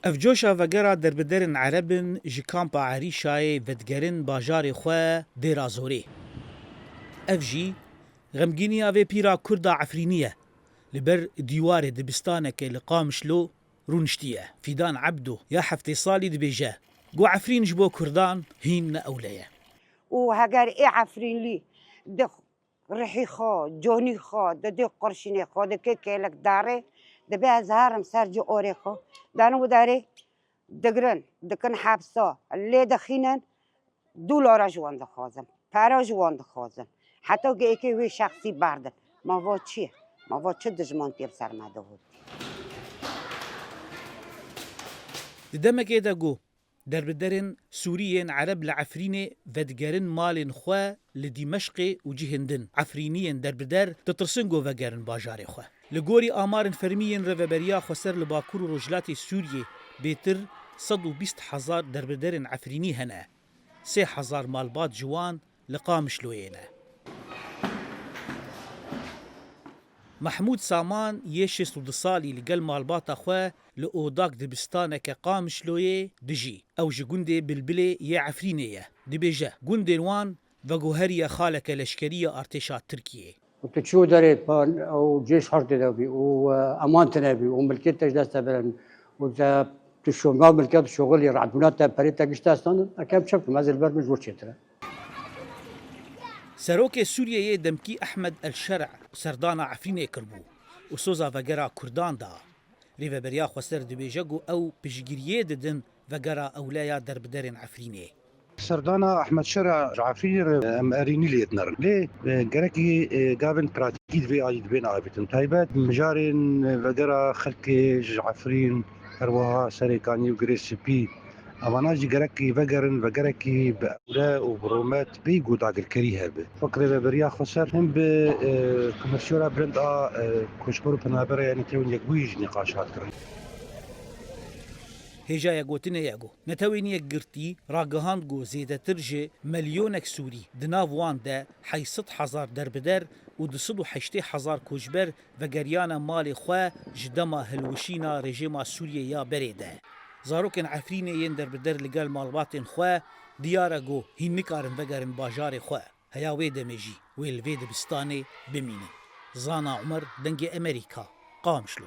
افجوشا وگرا دربدرن عربن جی کامپا عریشای ودگرن باجار خو دیرازوری. افجی غمگینی آوی پیرا کردا عفرینیه لبر دیوار دبستانه که لقامشلو رونشتیه فیدان عبدو یا هفته سالی دبیجه گو عفرین جبو کردان هین اولیه وهجر إيه عفرين لي ده رحي خا جوني خا ده قرشيني خا ده كيلك داري ده بها زهرم سرج أوري خا دانو داري دقرن دكن حبسا اللي دخينن $2 جوان دخازن پرا جوان دخازن حتی که ایکی وی شخصی بردن ما وا چیه ما وا چه دجمانتی بسر مده بود ددمك دا گو دربدرن سوريين عرب لعفريني ودگرن مالن خوا لدمشق وجهندن عفرينيين دربدر تترسنگو وگرن باجار خوا لگوري آمارن فرميين رفبريا خسر لباكور رجلات سوريا بيتر 120,000 دربدرن عفريني هنا 3,000 مالبات جوان لقامش لوينا محمود سامان يشس ودصالي لقل مالبات أخوه لأوداك دبستانك قامش لويه دجي أو جندي بالبلي يعفرينيه دبيجه جندي وان وجوهرية خالك لشكرية ارتشات تركيا وتشو داريت او جيش حرب دبي وامان تنبي وملكيت دست بلن وذا تشو ما ملكيت شغل رعدونات بريتا قشتاستان كم شفت مازال برمج ورشتره سروك سوريا دمكي أحمد الشرع سردانا عفريني كربو وسوزا وگرا كردان دا ريفا بريا خسر دبيجاقو أو بجگيريه ددن وگرا أولايا دربدرن عفريني سردانا احمد شرع عفير اريني ليتنر ليه جركي جابن براتيكيد في عيد بين عابتن تايبات مجارين وقرا خلكي عفرين ارواها سريكاني وجريس بي اواناجي جركي وقركي باولاء وبرومات بيقو داق الكريهه به فكر بريا خسر هم بكمرشورا برند كشبر بنابر يعني تيون يقويج نقاشات كرن هجا يقوتنا يقو نتوين يقرتي راقهان قو زيادة ترجي مليونك سوري دناف وان دا حي 6,000 دربدر و 280,000 كوجبر وگريانا مالي خواه جدما هلوشينا رجيما سوريا يا بريده زاروكن عفريني ين دربدر لقال مالباتن خواه ديارا قو هين نكارن وگرن باجار خواه هيا ويدا مجي ويل ويدا بستاني بميني زانا عمر دنجي أمريكا قامشلو